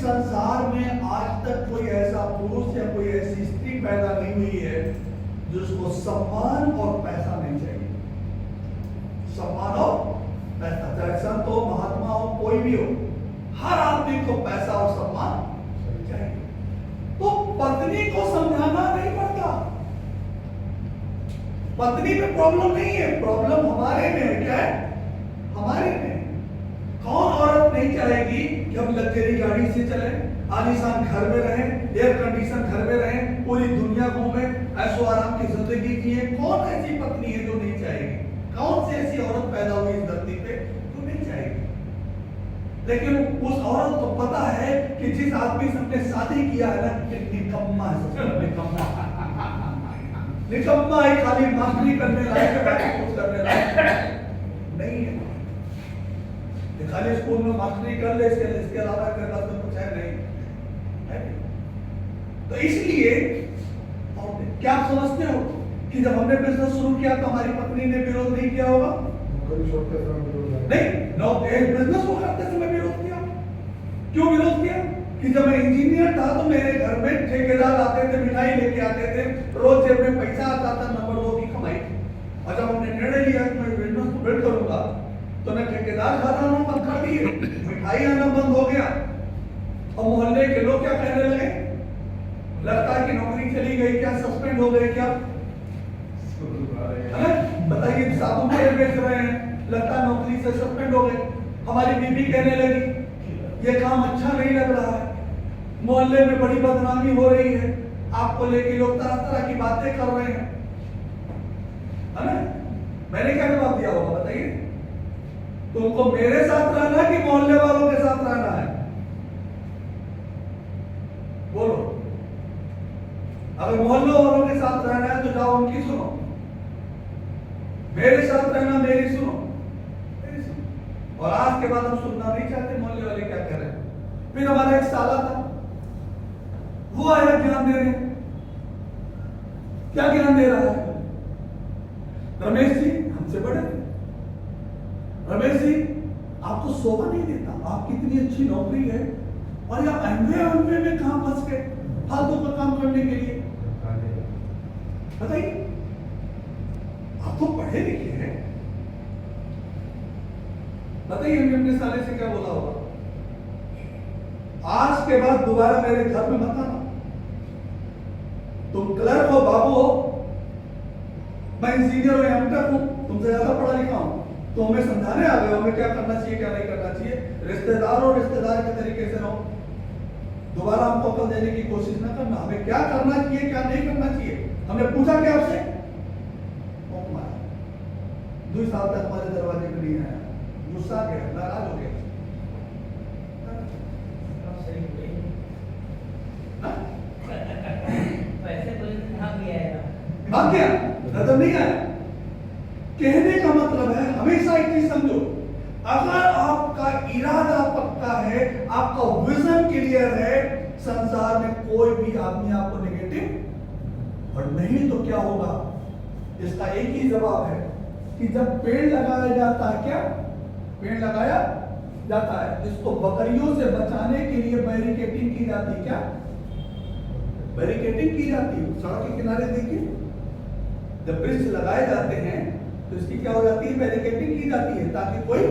संसार में आज तक कोई ऐसा पुरुष या कोई ऐसी स्त्री पैदा नहीं हुई है जिसको सम्मान और पैसा नहीं चाहिए। सम्मान और पैसा, चाहे संत हो, महात्मा हो, कोई भी हो, हर आदमी को पैसा और सम्मान चाहिए। तो पत्नी को समझाना नहीं पड़ता। पत्नी में प्रॉब्लम नहीं है, प्रॉब्लम हमारे में है। क्या है? हमारे में। कौन औरत नहीं चाहेगी कि हम लग्जरी गाड़ी से चले, आलीशान घर में रहें, एयर कंडीशन घर में रहें, पूरी दुनिया घूमें, ऐशो आराम की जिंदगी जिए? कौन ऐसी पत्नी है जो नहीं चाहेगी? कौन सी ऐसी औरत पैदा हुई इस धरती पे जो नहीं चाहेगी? लेकिन उस औरत को पता है कि जिस आदमी से हमने शादी किया है ना, निकम्मा है, निकम्मा है, खाली मास्टरी करने लायक है, कुछ करने लायक नहीं है। खाली स्कूल में मास्टरी कर ले, इसके अलावा करना तो कुछ है नहीं है। तो इसलिए क्या आप समझते हो कि जब हमने बिजनेस शुरू किया तो हमारी पत्नी ने विरोध नहीं किया होगा? नहीं, बिजनेस को करते समय विरोध किया। क्यों विरोध किया? कि जब मैं इंजीनियर था तो मेरे घर में ठेकेदार आते थे, मिठाई लेके आते थे, रोज जेब में पैसा आता था, नंबर 2 की कमाई। और जब हमने निर्णय लिया कि मैं बिजनेस को बिल्ड करूंगा तो मैं ठेकेदार खाना बंद कर दिए, मिठाई आना बंद हो गया। और मोहल्ले के लोग क्या कहने लगे? लगता है कि नौकरी चली गई क्या, सस्पेंड हो गए क्या? बताइए, साबुन तेल बेच रहे हैं, लगता है नौकरी से सस्पेंड हो गए। हमारी बीवी कहने लगी ये काम अच्छा नहीं लग रहा है, मोहल्ले में बड़ी बदनामी हो रही है, आपको लेके लोग तरह तरह की बातें कर रहे हैं, है ना? मैंने क्या जवाब दिया होगा बताइए? तुमको मेरे साथ रहना है कि मोहल्ले वालों के साथ रहना है? बोलो। अगर मोहल्ले वालों के साथ रहना है तो जाओ उनकी सुनो, मेरे साथ रहना मेरी सुनो, मेरी सुनो। और आज के बाद हम सुनना नहीं चाहते मोहल्ले वाले क्या कह रहे हैं। फिर हमारा एक साला था, वो आया ज्ञान देने। क्या ज्ञान दे रहा है? रमेश जी हमसे बड़े, रमेश जी आपको शोभा नहीं देता, आपकी इतनी अच्छी नौकरी है और आप अनवे में कहां फंस गए फालतू का काम करने के लिए? बताइए, आप तो पढ़े लिखे हैं, बताइए हमने अपने साले से क्या बोला होगा? आज के बाद दोबारा मेरे घर में मत आना, तुम क्लर्क हो, बाबू हो, मैं इंजीनियर हूं, एमटेक हूं, तुमसे ज्यादा पढ़ा लिखा हूं, तो हमें समझाने आ गए हमें क्या करना चाहिए क्या नहीं करना चाहिए। रिश्तेदार हो, रिश्तेदार के तरीके से रहो, दोबारा हमको अकल देने की कोशिश ना करना। हमें क्या करना चाहिए क्या नहीं करना चाहिए हमने पूछा क्या आपसे? 2 साल तक हमारे दरवाजे पे नहीं आया, गुस्सा गया, नाराज हो गया। भाग गया, नजर नहीं आया। कहने का मतलब है हमेशा एक चीज समझो, अगर आपका इरादा पक्का है, आपका विजन क्लियर है, संसार में कोई भी आदमी आपको नेगेटिव और नहीं तो क्या होगा? इसका एक ही जवाब है कि जब पेड़ लगाया जाता है, क्या पेड़ लगाया जाता है, इसको बकरियों से बचाने के लिए बैरिकेडिंग की जाती है। क्या बैरिकेडिंग की जाती है? सड़क के किनारे देखिए, जब वृक्ष लगाए जाते हैं तो इसकी क्या हो जाती है? बैरिकेडिंग की जाती है ताकि कोई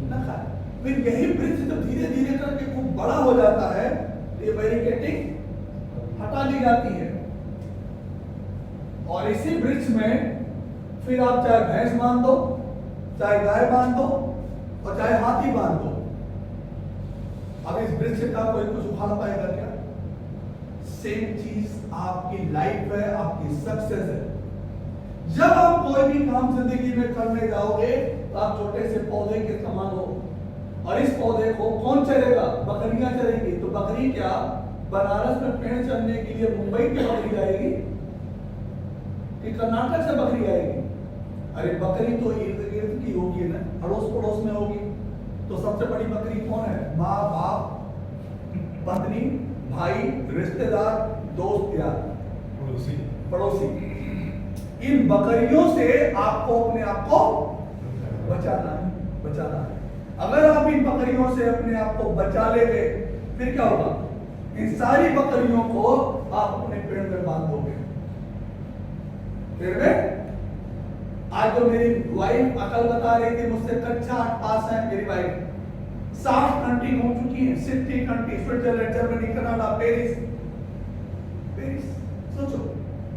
न खाए। फिर यही वृक्ष जब धीरे धीरे करके खूब बड़ा हो जाता है तो ये बैरिकेडिंग हटा ली जाती है और इसी वृक्ष में फिर आप चाहे भैंस बांध दो, चाहे गाय बांध दो और चाहे हाथी बांध दो। अब इस वृक्ष का कोई कुछ उखाड़ पाएगा क्या? सेम चीज आपकी लाइफ है, आपकी सक्सेस है। जब आप कोई भी काम जिंदगी में करने जाओगे तो आप छोटे से पौधे के समान हो और इस पौधे को कौन चरेगा? बकरियां चरेगी। तो बकरी क्या बनारस में पेड़ चढ़ने के लिए मुंबई की बकरी आएगी कि कर्नाटक से बकरी आएगी? अरे बकरी तो इर्द गिर्द की होगी ना, अड़ोस पड़ोस में होगी। तो सबसे बड़ी बकरी कौन है? माँ बाप, पत्नी, भाई, रिश्तेदार, दोस्त, यार, पड़ोसी। इन बकरियों से आपको अपने आप को बचाना है। अगर आप इन बकरियों से अपने आप को बचा लेंगे फिर क्या होगा? इन सारी बकरियों को आप अपने पेड़ में बांध दोगे। पेड़ में। आज जो मेरी वाइफ अकल बता रही थी, मुझसे कक्षा 8 पास है मेरी वाइफ, 60 कंट्री घूम चुकी है, 60 country, Switzerland, Germany, Canada, Paris. सोचो,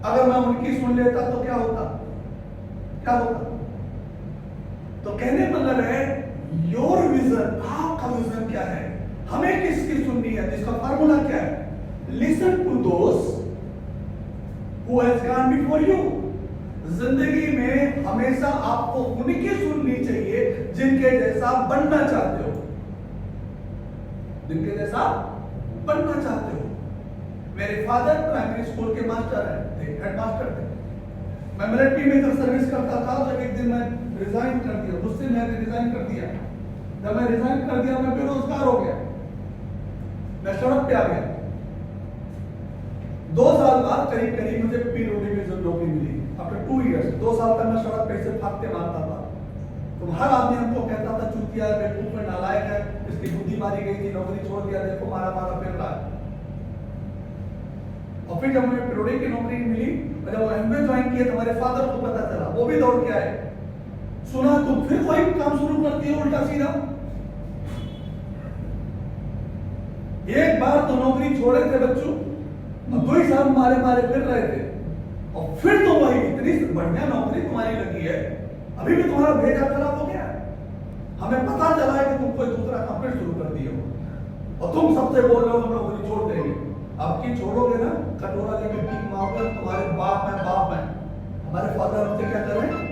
अगर मैं उनकी सुन लेता तो क्या होता? क्या होता? तो कहने मतलब है, योर विजन, आपका विजन क्या है, हमें किसकी सुननी है? जिसका फार्मूला क्या है? Listen to those who has gone before you. जिंदगी में हमेशा आपको उनकी सुननी चाहिए जिनके जैसा बनना चाहते हो, जिनके जैसा बनना चाहते हो। मेरे फादर प्राइमरी स्कूल के मास्टर हैं, हेड मास्टर थे। मैं मिलिट्री में जब सर्विस करता था तो एक दिन मैं रिजाइन कर दिया, मुझसे मैंने रिजाइन कर दिया। जब मैं रिजाइन कर दिया, मैं बेरोजगार हो गया, मैं सड़क पे आ गया। 2 साल बाद करीब करीब मुझे पीडब्ल्यूडी में जो नौकरी मिली। आफ्टर 2 इयर्स, 2 साल तक मैं सड़क पे से भागते मारता था। तो हर आदमी हमको कहता था चूतिया है, बेवकूफ है, नालायक है, इसकी बुद्धि मारी गई थी, नौकरी छोड़ दिया, देखो मारा मारा फिर रहा है। और फिर जब मुझे पीडब्ल्यूडी की नौकरी मिली और जब एमबीए ज्वाइन किया तो हमारे फादर को पता चला, वो भी दौड़ के आए। सुना तुम फिर वही काम शुरू करती हो उल्टा सीधा। एक बार तो नौकरी छोड़े थे बच्चों, और 2 ही साल मारे मारे फिर रहे थे, और फिर तो वही इतनी बढ़िया नौकरी तुम्हारी लगी है, अभी भी तुम्हारा भेजा खराब हो गया। हमें पता चला है कि तुम कोई दूसरा कंपनी शुरू कर दिए हो, और तुम सबसे बोल रहे हो हम नौकरी छोड़ देंगे। अब की छोड़ोगे ना, कटोरा लेके भीख मांगोगे, तुम्हारे बाप है, बाप है। हमारे फादर हमसे क्या कर रहे हैं?